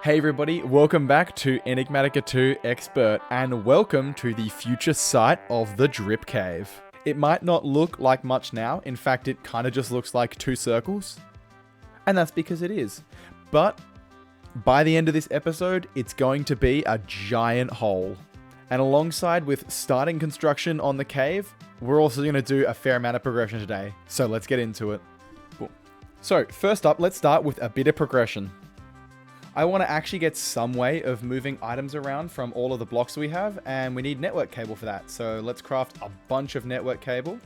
Hey everybody, welcome back to Enigmatica 2 Expert, and welcome to the future site of the CRIP CAVE. It might not look like much now, in fact it kind of just looks like two circles, and that's because it is. But by the end of this episode, it's going to be a giant hole. And alongside with starting construction on the cave, we're also going to do a fair amount of progression today, so let's get into it. Cool. So first up, let's start with a bit of progression. I want to actually get some way of moving items around from all of the blocks we have, and we need network cable for that. So let's craft a bunch of network cable.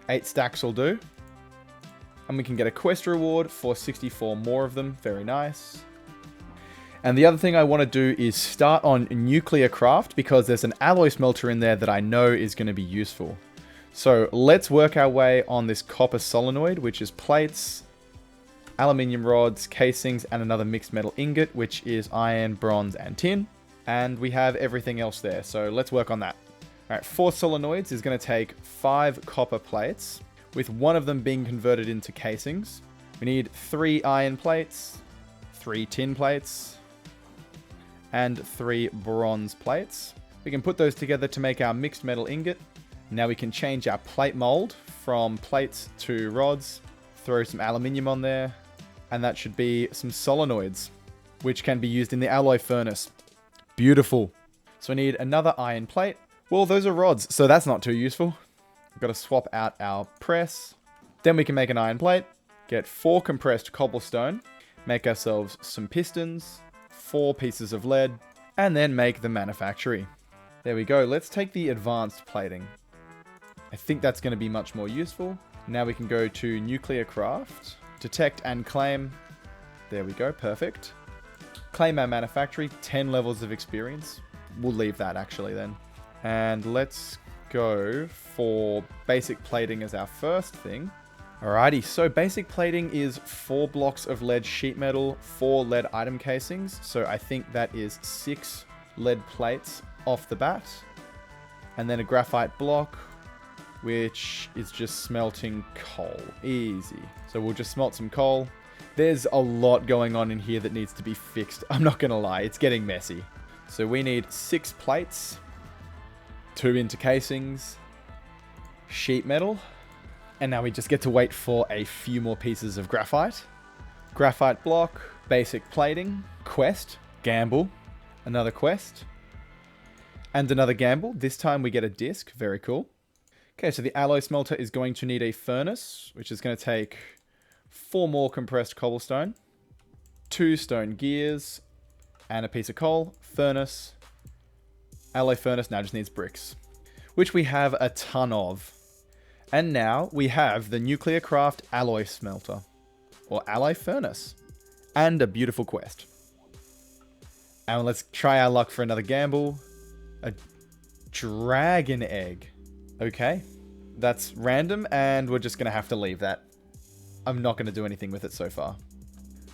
8 stacks will do. And we can get a quest reward for 64 more of them. Very nice. And the other thing I want to do is start on nuclear craft, because there's an alloy smelter in there that I know is going to be useful. So let's work our way on this copper solenoid, which is plates, aluminium rods, casings, and another mixed metal ingot, which is iron, bronze, and tin. And we have everything else there, so let's work on that. Alright, 4 solenoids is going to take 5 copper plates, with one of them being converted into casings. We need 3 iron plates, 3 tin plates, and 3 bronze plates. We can put those together to make our mixed metal ingot. Now we can change our plate mold from plates to rods, throw some aluminium on there, and that should be some solenoids, which can be used in the alloy furnace. Beautiful. So I need another iron plate. Well, those are rods, so that's not too useful. We've got to swap out our press. Then we can make an iron plate, get 4 compressed cobblestone, make ourselves some pistons, 4 pieces of lead, and then make the manufactory. There we go. Let's take the advanced plating. I think that's going to be much more useful. Now we can go to nuclear craft. Detect and claim. There we go, perfect. Claim our manufactory, 10 levels of experience. We'll leave that actually then. And let's go for basic plating as our first thing. Alrighty, so basic plating is 4 blocks of lead sheet metal, 4 lead item casings. So I think that is 6 lead plates off the bat. And then a graphite block, which is just smelting coal. Easy. So we'll just smelt some coal. There's a lot going on in here that needs to be fixed. I'm not going to lie, it's getting messy. So we need 6 plates, 2 into casings, sheet metal, and now we just get to wait for a few more pieces of graphite. Graphite block, basic plating, quest, gamble, another quest, and another gamble. This time we get a disc, very cool. Okay, so the alloy smelter is going to need a furnace, which is going to take 4 more compressed cobblestone, 2 stone gears, and a piece of coal. Furnace. Alloy furnace now just needs bricks, which we have a ton of. And now we have the nuclear craft alloy smelter, or alloy furnace, and a beautiful quest. And let's try our luck for another gamble. A dragon egg. Okay, that's random, and we're just going to have to leave that. I'm not going to do anything with it so far.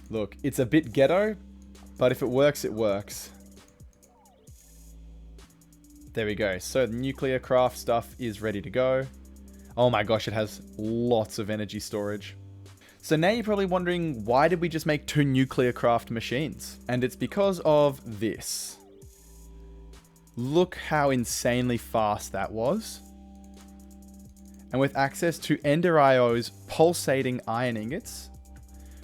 Look, it's a bit ghetto, but if it works, it works. There we go. So the nuclear craft stuff is ready to go. Oh my gosh, it has lots of energy storage. So now you're probably wondering, why did we just make 2 nuclear craft machines? And it's because of this. Look how insanely fast that was. And with access to Ender IO's pulsating iron ingots,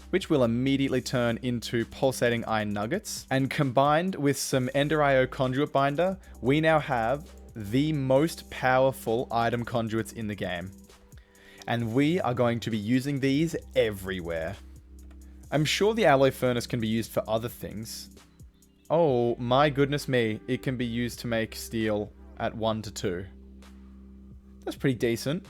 which will immediately turn into pulsating iron nuggets, and combined with some Ender IO conduit binder, we now have the most powerful item conduits in the game. And we are going to be using these everywhere. I'm sure the alloy furnace can be used for other things. Oh my goodness me, it can be used to make steel at 1 to 2. That's pretty decent.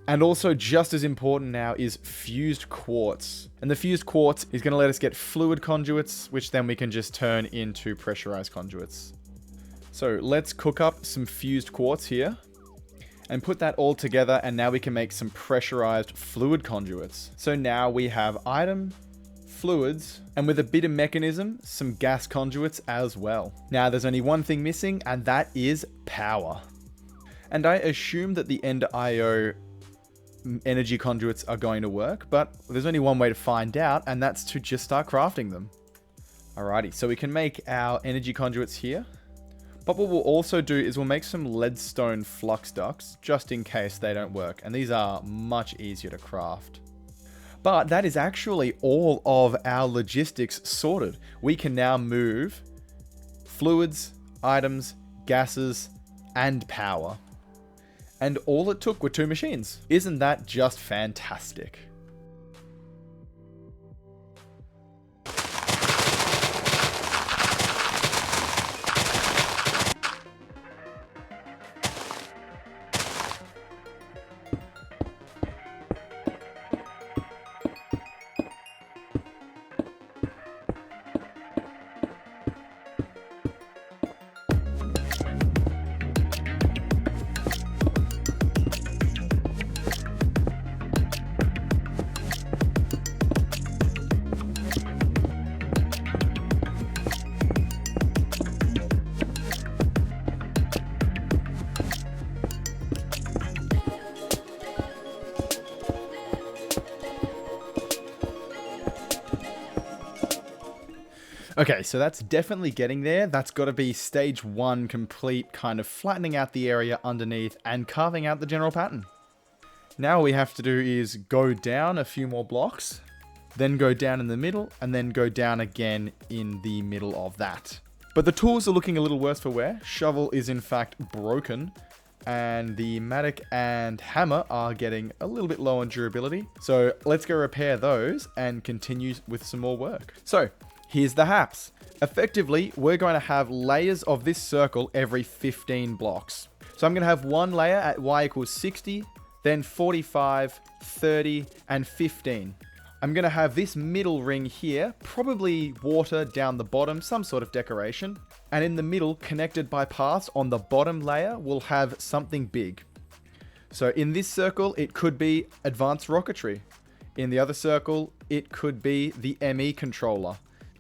And also just as important now is fused quartz. And the fused quartz is going to let us get fluid conduits, which then we can just turn into pressurized conduits. So let's cook up some fused quartz here and put that all together, and now we can make some pressurized fluid conduits. So now we have item, fluids, and with a bit of mechanism, some gas conduits as well. Now there's only one thing missing, and that is power. And I assume that the Ender IO energy conduits are going to work, but there's only one way to find out, and that's to just start crafting them. Alrighty, so we can make our energy conduits here. But what we'll also do is we'll make some leadstone flux ducts, just in case they don't work. And these are much easier to craft. But that is actually all of our logistics sorted. We can now move fluids, items, gases, and power. And all it took were 2 machines. Isn't that just fantastic? Okay, so that's definitely getting there. That's got to be stage 1 complete, kind of flattening out the area underneath and carving out the general pattern. Now all we have to do is go down a few more blocks, then go down in the middle, and then go down again in the middle of that. But the tools are looking a little worse for wear. Shovel is in fact broken, and the mattock and hammer are getting a little bit low on durability. So let's go repair those and continue with some more work. So here's the haps. Effectively, we're going to have layers of this circle every 15 blocks. So I'm going to have one layer at y equals 60, then 45, 30, and 15. I'm going to have this middle ring here, probably water down the bottom, some sort of decoration. And in the middle, connected by paths on the bottom layer, we'll have something big. So in this circle, it could be advanced rocketry. In the other circle, it could be the ME controller.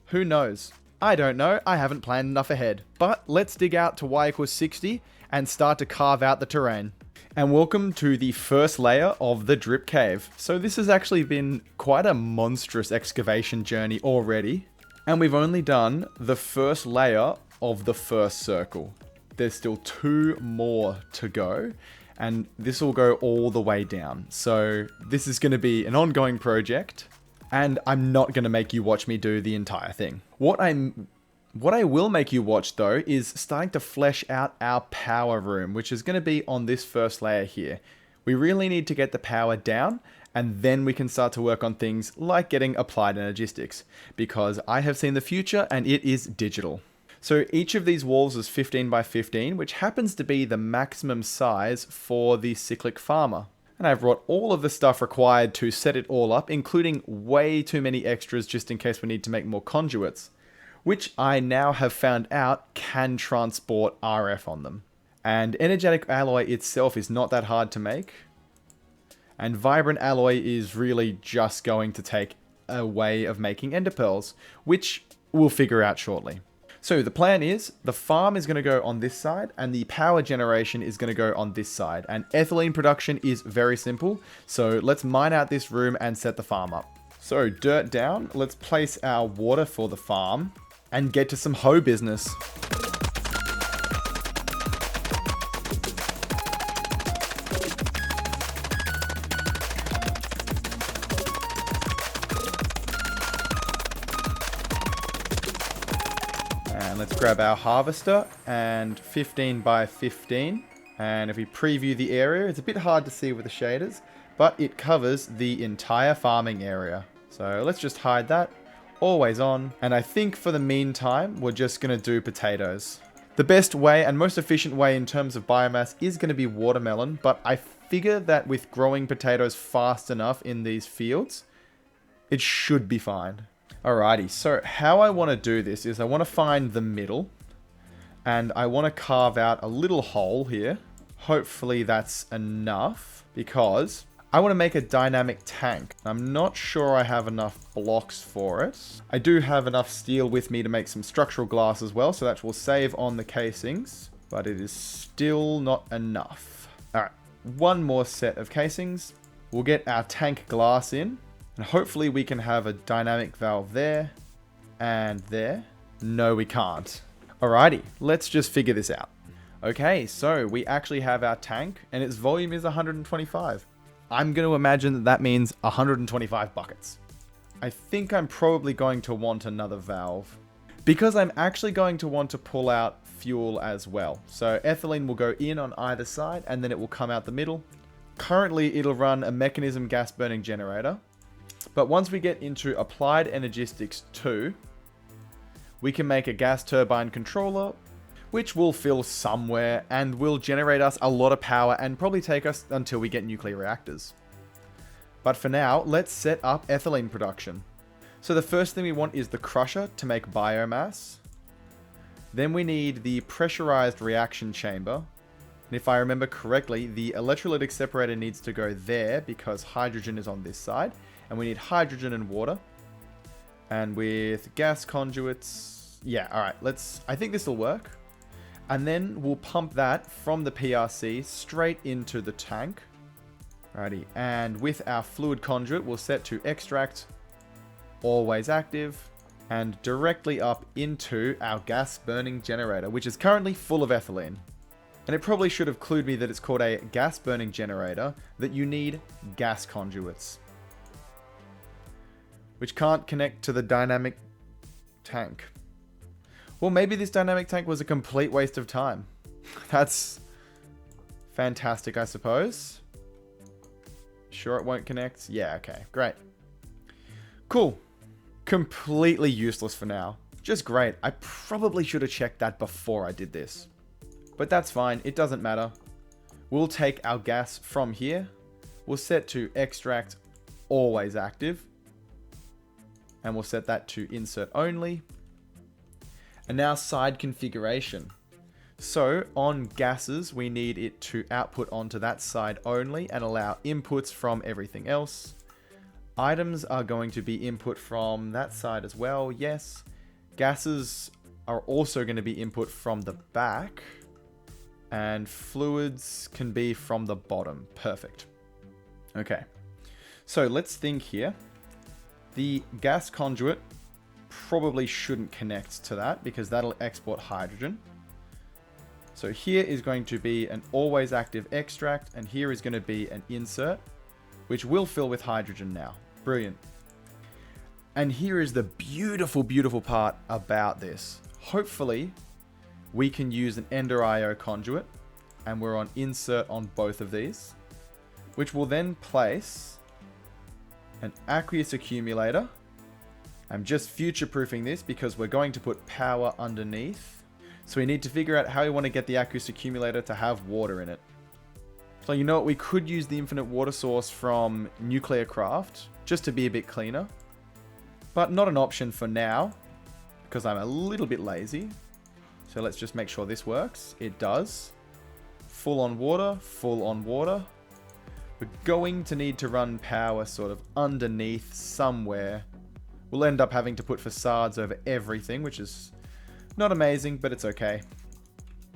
Who knows? I don't know. I haven't planned enough ahead. But let's dig out to y equals 60 and start to carve out the terrain. And welcome to the first layer of the drip cave. So this has actually been quite a monstrous excavation journey already. And we've only done the first layer of the first circle. There's still 2 more to go. And this will go all the way down. So this is going to be an ongoing project. And I'm not going to make you watch me do the entire thing. What I will make you watch though is starting to flesh out our power room, which is going to be on this first layer here. We really need to get the power down, and then we can start to work on things like getting applied energistics, because I have seen the future and it is digital. So each of these walls is 15 by 15, which happens to be the maximum size for the cyclic farmer. And I've brought all of the stuff required to set it all up, including way too many extras just in case we need to make more conduits, which I now have found out can transport RF on them. And energetic alloy itself is not that hard to make. And vibrant alloy is really just going to take a way of making ender pearls, which we'll figure out shortly. So the plan is, the farm is going to go on this side, and the power generation is going to go on this side. And ethylene production is very simple, so let's mine out this room and set the farm up. So dirt down, let's place our water for the farm, and get to some hoe business. And let's grab our harvester and 15 by 15. And if we preview the area, it's a bit hard to see with the shaders, but it covers the entire farming area. So let's just hide that. Always on. And I think for the meantime, we're just going to do potatoes. The best way and most efficient way in terms of biomass is going to be watermelon, but I figure that with growing potatoes fast enough in these fields, it should be fine. Alrighty, so how I want to do this is I want to find the middle, and I want to carve out a little hole here. Hopefully that's enough, because I want to make a dynamic tank. I'm not sure I have enough blocks for it. I do have enough steel with me to make some structural glass as well, so that will save on the casings, but it is still not enough. Alright, one more set of casings. We'll get our tank glass in, and hopefully we can have a dynamic valve there, And there. No, we can't. Alrighty, let's just figure this out. Okay, so we actually have our tank and its volume is 125. I'm going to imagine that that means 125 buckets. I think I'm probably going to want another valve because I'm actually going to want to pull out fuel as well. So ethylene will go in on either side and then it will come out the middle. Currently, it'll run a mechanism gas burning generator. But once we get into Applied Energistics 2, we can make a gas turbine controller, which will fill somewhere and will generate us a lot of power and probably take us until we get nuclear reactors. But for now, let's set up ethylene production. So the first thing we want is the crusher to make biomass. Then we need the pressurized reaction chamber. And if I remember correctly, the electrolytic separator needs to go there because hydrogen is on this side. And we need hydrogen and water. And with gas conduits, yeah, all right, I think this will work. And then we'll pump that from the PRC straight into the tank. Alrighty, and with our fluid conduit, we'll set to extract, always active, and directly up into our gas burning generator, which is currently full of ethylene. And it probably should have clued me that it's called a gas burning generator, that you need gas conduits, which can't connect to the dynamic tank. Well, maybe this dynamic tank was a complete waste of time. That's fantastic, I suppose. Sure it won't connect? Yeah, okay, great. Cool. Completely useless for now. Just great. I probably should have checked that before I did this. But that's fine, it doesn't matter. We'll take our gas from here. We'll set to extract, always active. And we'll set that to insert only. And now side configuration. So on gases, we need it to output onto that side only and allow inputs from everything else. Items are going to be input from that side as well, yes. Gases are also going to be input from the back. And fluids can be from the bottom. Perfect. Okay. So let's think here. The gas conduit probably shouldn't connect to that because that'll export hydrogen. So here is going to be an always active extract, and here is going to be an insert, which will fill with hydrogen now. Brilliant. And here is the beautiful, beautiful part about this. Hopefully, we can use an Ender IO conduit, and we're on insert on both of these, which will then place an aqueous accumulator. I'm just future-proofing this because we're going to put power underneath. So we need to figure out how we want to get the aqueous accumulator to have water in it. So you know what, we could use the infinite water source from nuclear craft just to be a bit cleaner. But not an option for now because I'm a little bit lazy. So let's just make sure this works. It does. Full on water, full on water. We're going to need to run power sort of underneath somewhere. We'll end up having to put facades over everything, which is not amazing, but it's okay.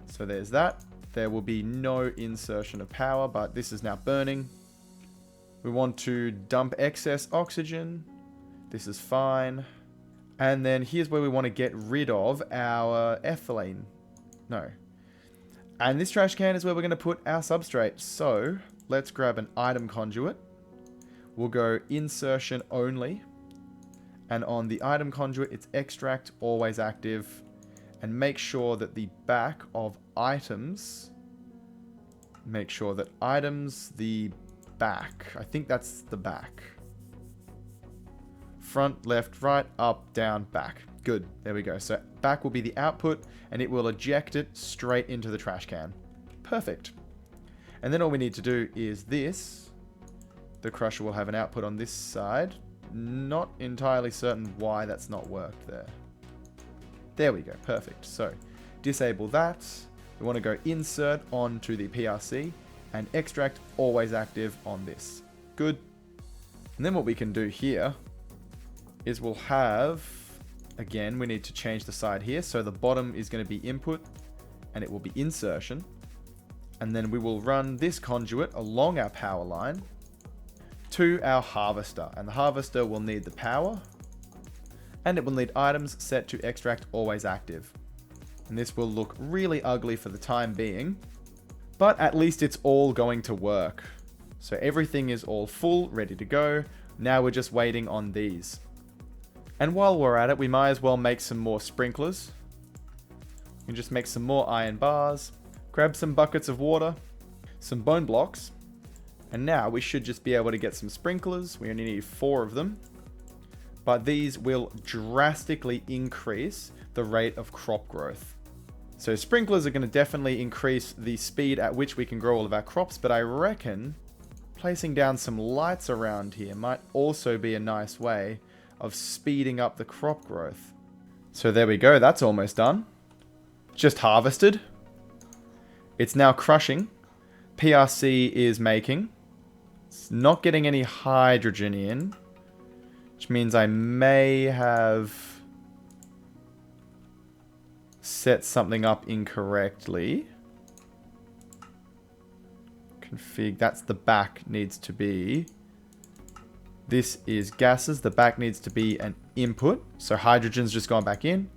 So there's that. There will be no insertion of power, but this is now burning. We want to dump excess oxygen. This is fine. And then here's where we want to get rid of our ethylene. No. And this trash can is where we're going to put our substrate. So let's grab an item conduit. We'll go insertion only. And on the item conduit, it's extract, always active. And make sure that the back of items, make sure that items, the back, I think that's the back. Front, left, right, up, down, back. Good, there we go. So back will be the output and it will eject it straight into the trash can. Perfect. And then all we need to do is this. The crusher will have an output on this side. Not entirely certain why that's not worked there. There we go, perfect. So disable that. We want to go insert onto the PRC and extract always active on this. Good. And then what we can do here is we'll have, again, we need to change the side here. So the bottom is going to be input and it will be insertion. And then we will run this conduit along our power line to our harvester. And the harvester will need the power. And it will need items set to extract always active. And this will look really ugly for the time being, but at least it's all going to work. So everything is all full, ready to go. Now we're just waiting on these. And while we're at it, we might as well make some more sprinklers. We can just make some more iron bars, grab some buckets of water, some bone blocks, and now we should just be able to get some sprinklers. We only need 4 of them, but these will drastically increase the rate of crop growth. So sprinklers are going to definitely increase the speed at which we can grow all of our crops, but I reckon placing down some lights around here might also be a nice way of speeding up the crop growth. So there we go, that's almost done. Just harvested. It's now crushing. PRC is making. It's not getting any hydrogen in, which means I may have set something up incorrectly. Config, that's the back needs to be. This is gases, the back needs to be an input. So hydrogen's just gone back in.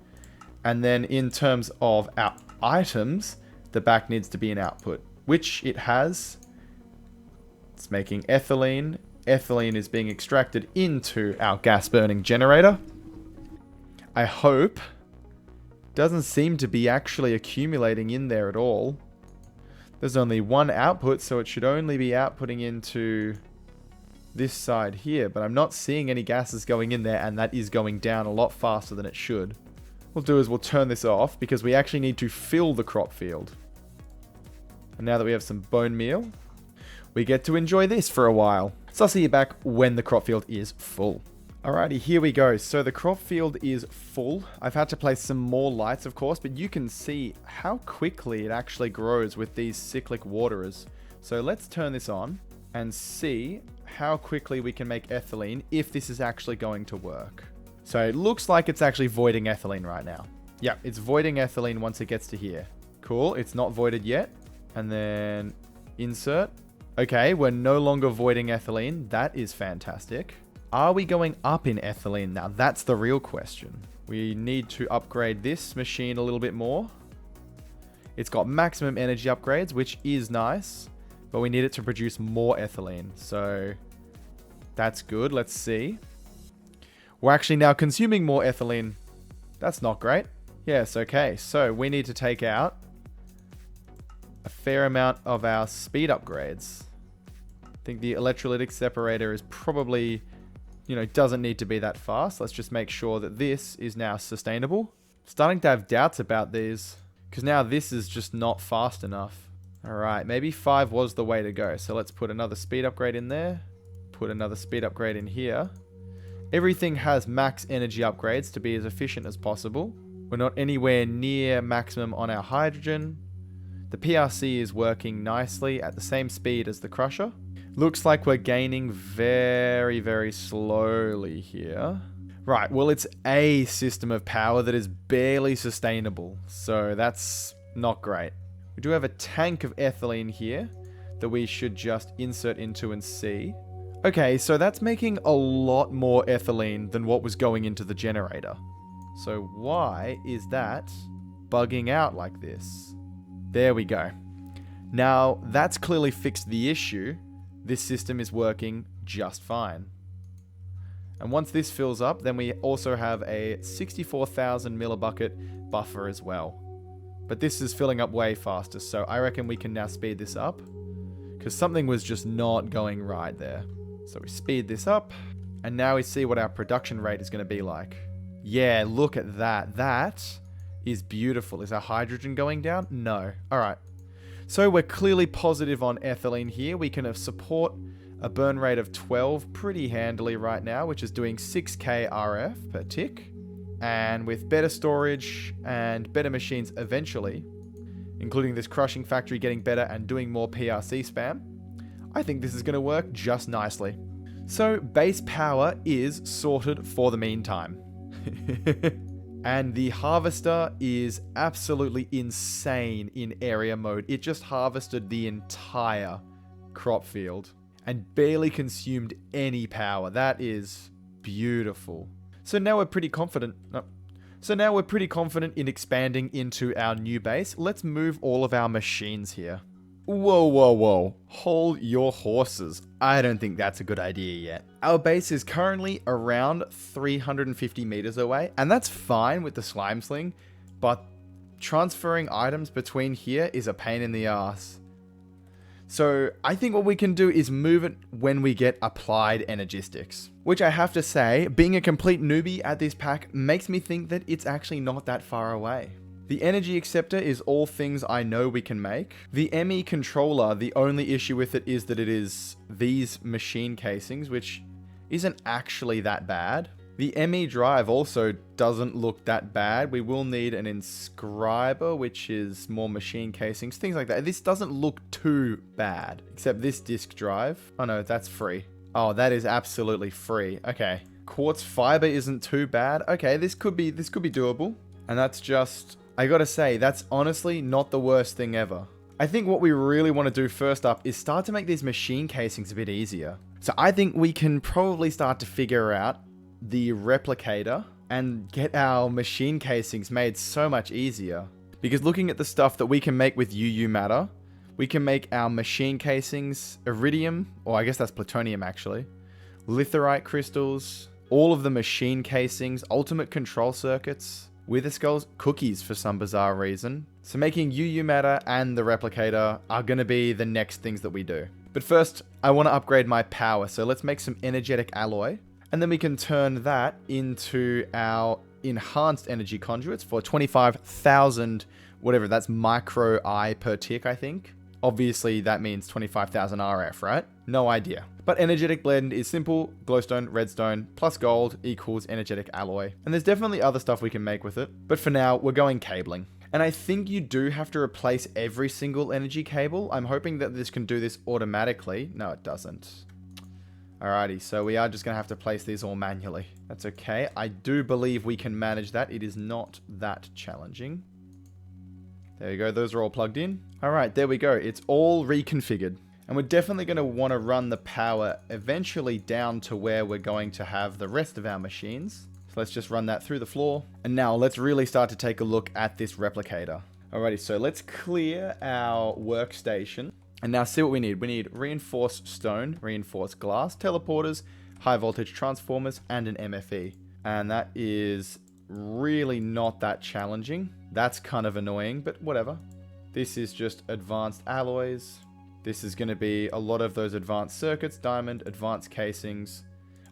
And then in terms of our items, the back needs to be an output, which it has. It's making ethylene. Ethylene is being extracted into our gas burning generator. I hope. Doesn't seem to be actually accumulating in there at all. There's only one output, so it should only be outputting into this side here, but I'm not seeing any gases going in there, and that is going down a lot faster than it should. What we'll do is we'll turn this off because we actually need to fill the crop field. And now that we have some bone meal, we get to enjoy this for a while. So I'll see you back when the crop field is full. Alrighty, here we go. So the crop field is full. I've had to place some more lights, of course, but you can see how quickly it actually grows with these cyclic waterers. So let's turn this on and see how quickly we can make ethylene if this is actually going to work. So it looks like it's actually voiding ethylene right now. Yeah, it's voiding ethylene once it gets to here. Cool, it's not voided yet. And then insert. Okay, we're no longer voiding ethylene. That is fantastic. Are we going up in ethylene now? That's the real question. We need to upgrade this machine a little bit more. It's got maximum energy upgrades, which is nice, but we need it to produce more ethylene. So that's good. Let's see. We're actually now consuming more ethylene. That's not great. Yes, okay. So we need to take out a fair amount of our speed upgrades. I think the electrolytic separator is probably, doesn't need to be that fast. Let's just make sure that this is now sustainable. Starting to have doubts about these because now this is just not fast enough. All right, maybe 5 was the way to go. So let's put another speed upgrade in there. Put another speed upgrade in here. Everything has max energy upgrades to be as efficient as possible. We're not anywhere near maximum on our hydrogen. The PRC is working nicely at the same speed as the crusher. Looks like we're gaining very, very slowly here. Right, well, it's a system of power that is barely sustainable, so that's not great. We do have a tank of ethylene here that we should just insert into and see. Okay, so that's making a lot more ethylene than what was going into the generator. So why is that bugging out like this? There we go. Now, that's clearly fixed the issue. This system is working just fine. And once this fills up, then we also have a 64,000 millibucket buffer as well. But this is filling up way faster, so I reckon we can now speed this up, because something was just not going right there. So we speed this up, and now we see what our production rate is going to be like. Yeah, look at that. That is beautiful. Is our hydrogen going down? No. All right. So we're clearly positive on ethylene here. We can support a burn rate of 12 pretty handily right now, which is doing 6k RF per tick. And with better storage and better machines eventually, including this crushing factory getting better and doing more PRC spam, I think this is going to work just nicely. So base power is sorted for the meantime. And the harvester is absolutely insane in area mode. It just harvested the entire crop field and barely consumed any power. That is beautiful. So now we're pretty confident. So now we're pretty confident in expanding into our new base. Let's move all of our machines here. Whoa, whoa, whoa. Hold your horses. I don't think that's a good idea yet. Our base is currently around 350 meters away, and that's fine with the slime sling, but transferring items between here is a pain in the ass. So I think what we can do is move it when we get applied energistics. Which I have to say, being a complete newbie at this pack makes me think that it's actually not that far away. The energy acceptor is all things I know we can make. The ME controller, the only issue with it is that it is these machine casings, which isn't actually that bad. The ME drive also doesn't look that bad. We will need an inscriber, which is more machine casings, things like that. This doesn't look too bad, except this disk drive. Oh no, that's free. Oh, that is absolutely free. Okay. Quartz fiber isn't too bad. Okay, this could be doable. And that's just, I gotta say, that's honestly not the worst thing ever. I think what we really want to do first up is start to make these machine casings a bit easier. So I think we can probably start to figure out the replicator and get our machine casings made so much easier. Because looking at the stuff that we can make with UU matter, we can make our machine casings, iridium, or I guess that's plutonium actually, litherite crystals, all of the machine casings, ultimate control circuits, wither skulls, cookies for some bizarre reason. So making UU matter and the replicator are going to be the next things that we do. But first, I want to upgrade my power, so let's make some energetic alloy. And then we can turn that into our enhanced energy conduits for 25,000, whatever, that's micro I per tick, I think. Obviously, that means 25,000 RF, right? No idea. But energetic blend is simple. Glowstone, redstone, plus gold equals energetic alloy. And there's definitely other stuff we can make with it. But for now, we're going cabling. And I think you do have to replace every single energy cable. I'm hoping that this can do this automatically. No, it doesn't. Alrighty, so we are just going to have to place these all manually. That's okay. I do believe we can manage that. It is not that challenging. There you go. Those are all plugged in. Alright, there we go. It's all reconfigured. And we're definitely going to want to run the power eventually down to where we're going to have the rest of our machines. So let's just run that through the floor. And now let's really start to take a look at this replicator. Alrighty, so let's clear our workstation. And now see what we need. We need reinforced stone, reinforced glass, teleporters, high voltage transformers, and an MFE. And that is really not that challenging. That's kind of annoying, but whatever. This is just advanced alloys. This is going to be a lot of those advanced circuits, diamond, advanced casings.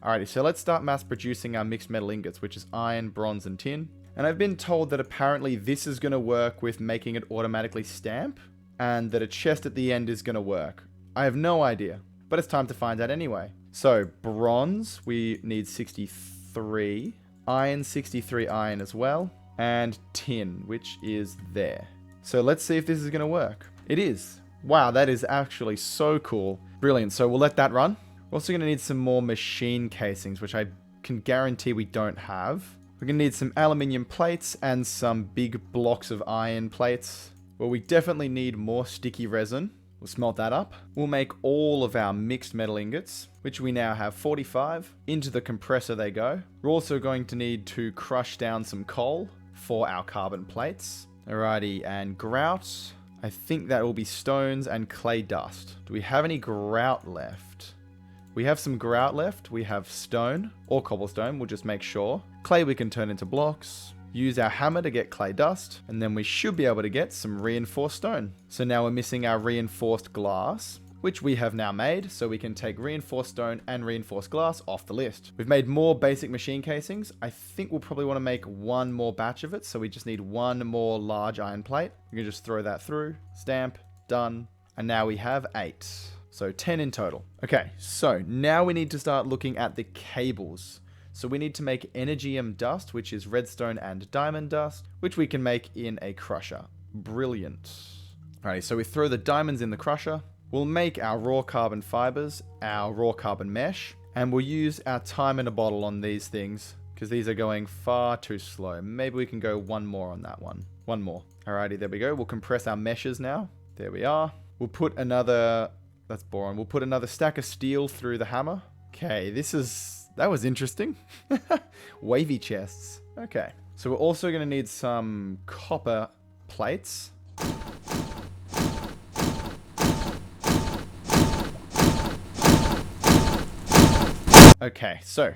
Alrighty, so let's start mass producing our mixed metal ingots, which is iron, bronze, and tin. And I've been told that apparently this is going to work with making it automatically stamp, and that a chest at the end is going to work. I have no idea, but it's time to find out anyway. So, bronze, we need 63. Iron, 63 iron as well. And tin, which is there. So let's see if this is going to work. It is. Wow, that is actually so cool. Brilliant. So we'll let that run. We're also going to need some more machine casings, which I can guarantee we don't have. We're going to need some aluminium plates and some big blocks of iron plates. Well, we definitely need more sticky resin. We'll smelt that up. We'll make all of our mixed metal ingots, which we now have 45. Into the compressor they go. We're also going to need to crush down some coal for our carbon plates. Alrighty, and grout. I think that will be stones and clay dust. Do we have any grout left? We have some grout left. We have stone or cobblestone. We'll just make sure. Clay we can turn into blocks. Use our hammer to get clay dust, and then we should be able to get some reinforced stone. So now we're missing our reinforced glass, which we have now made, so we can take reinforced stone and reinforced glass off the list. We've made more basic machine casings. I think we'll probably want to make one more batch of it, so we just need one more large iron plate. We can just throw that through, stamp, done, and now we have 8. So 10 in total. Okay, so now we need to start looking at the cables. So we need to make energium dust, which is redstone and diamond dust, which we can make in a crusher. Brilliant. Alrighty, so we throw the diamonds in the crusher. We'll make our raw carbon fibers, our raw carbon mesh, and we'll use our time in a bottle on these things because these are going far too slow. Maybe we can go one more on that one. One more. Alrighty, there we go. We'll compress our meshes now. There we are. We'll put another... That's boring. We'll put another stack of steel through the hammer. Okay, this is That was interesting. Wavy chests. Okay. So we're also going to need some copper plates. Okay, so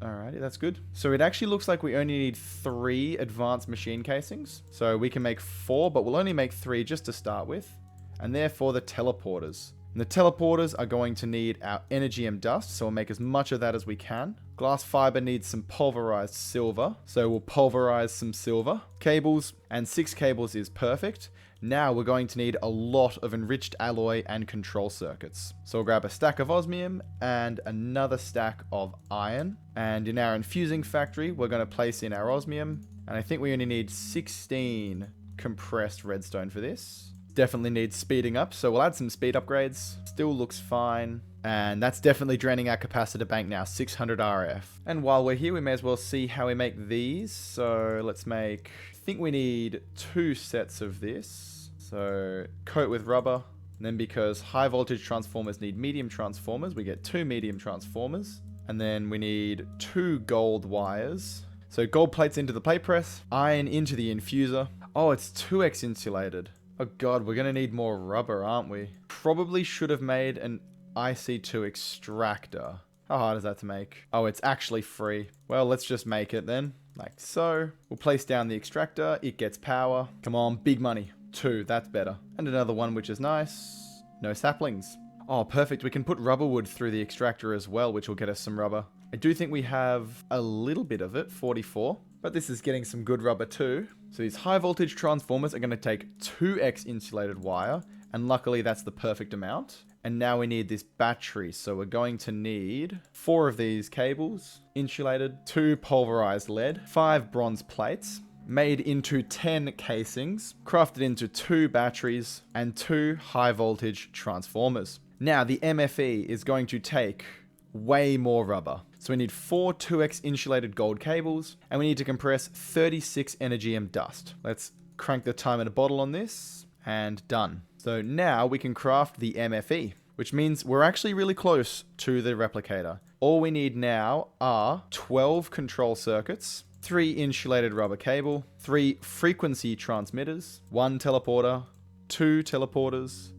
alrighty, that's good. So it actually looks like we only need 3 advanced machine casings. So we can make 4, but we'll only make 3 just to start with. And therefore the teleporters. And the teleporters are going to need our Energium dust, so we'll make as much of that as we can. Glass fiber needs some pulverized silver, so we'll pulverize some silver. Cables, and 6 cables is perfect. Now we're going to need a lot of enriched alloy and control circuits. So we'll grab a stack of osmium and another stack of iron. And in our infusing factory, we're going to place in our osmium. And I think we only need 16 compressed redstone for this. Definitely needs speeding up, so we'll add some speed upgrades. Still looks fine. And that's definitely draining our capacitor bank now, 600 RF. And while we're here, we may as well see how we make these. So let's make, I think we need 2 sets of this. So coat with rubber. And then because high voltage transformers need medium transformers, we get 2 medium transformers. And then we need 2 gold wires. So gold plates into the plate press, iron into the infuser. Oh, it's 2x insulated. Oh god, we're going to need more rubber, aren't we? Probably should have made an IC2 extractor. How hard is that to make? Oh, it's actually free. Well, let's just make it then. Like so. We'll place down the extractor. It gets power. Come on, big money. 2, that's better. And another one, which is nice. No saplings. Oh, perfect. We can put rubber wood through the extractor as well, which will get us some rubber. I do think we have a little bit of it, 44. But this is getting some good rubber too. So these high voltage transformers are going to take 2x insulated wire. And luckily that's the perfect amount. And now we need this battery. So we're going to need 4 of these cables, insulated, 2 pulverized lead, 5 bronze plates, made into 10 casings, crafted into 2 batteries, and 2 high voltage transformers. Now the MFE is going to take way more rubber. So we need 4 2x insulated gold cables, and we need to compress 36 Energium dust. Let's crank the time in a bottle on this, and done. So now we can craft the MFE, which means we're actually really close to the replicator. All we need now are 12 control circuits, 3 insulated rubber cable, 3 frequency transmitters, 1 teleporter, 2 teleporters,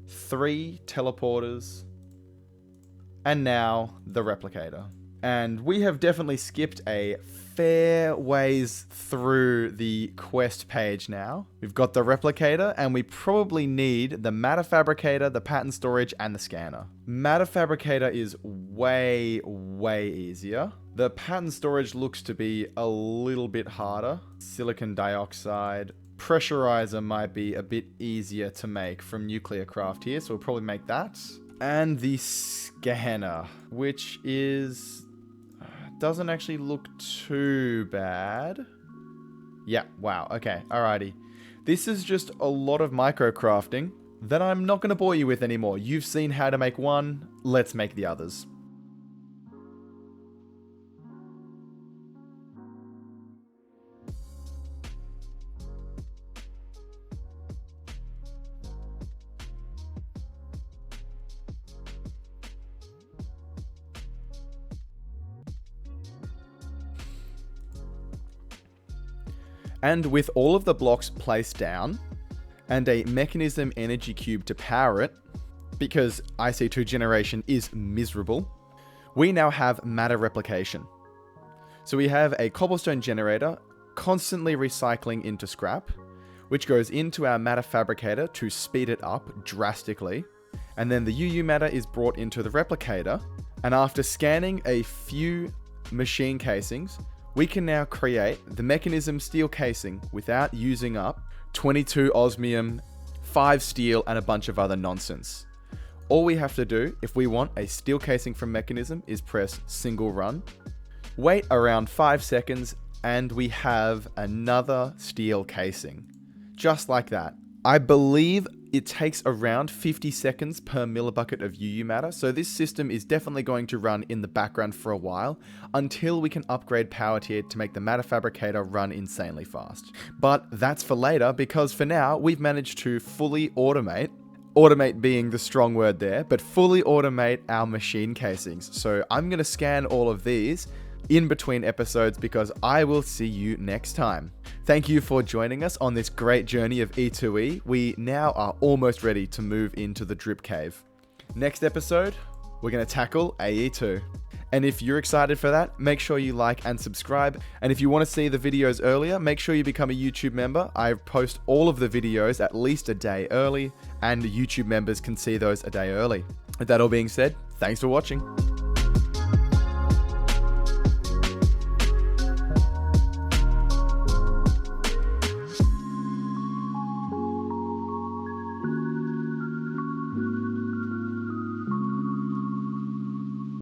3 teleporters, and now the replicator. And we have definitely skipped a fair ways through the quest page now. We've got the replicator, and we probably need the matter fabricator, the pattern storage, and the scanner. Matter fabricator is way easier. The pattern storage looks to be a little bit harder. Silicon dioxide. Pressurizer might be a bit easier to make from nuclear craft here, so we'll probably make that. And the scanner, which is doesn't actually look too bad. Yeah, wow, okay, alrighty. This is just a lot of micro crafting that I'm not going to bore you with anymore. You've seen how to make one, let's make the others. And with all of the blocks placed down, and a mechanism energy cube to power it, because IC2 generation is miserable, we now have matter replication. So we have a cobblestone generator constantly recycling into scrap, which goes into our matter fabricator to speed it up drastically. And then the UU matter is brought into the replicator, and after scanning a few machine casings, we can now create the mechanism steel casing without using up 22 osmium, 5 steel, and a bunch of other nonsense. All we have to do if we want a steel casing from mechanism is press single run, wait around 5 seconds, and we have another steel casing. Just like that. I believe it takes around 50 seconds per millibucket of UU matter, so this system is definitely going to run in the background for a while until we can upgrade power tier to make the matter fabricator run insanely fast. But that's for later, because for now we've managed to fully automate automate being the strong word there, but fully automate our machine casings. So I'm going to scan all of these in between episodes because I will see you next time. Thank you for joining us on this great journey of E2E. We now are almost ready to move into the drip cave. Next episode, we're going to tackle AE2. And if you're excited for that, make sure you like and subscribe. And if you want to see the videos earlier, make sure you become a YouTube member. I post all of the videos at least a day early, and YouTube members can see those a day early. With that all being said, thanks for watching.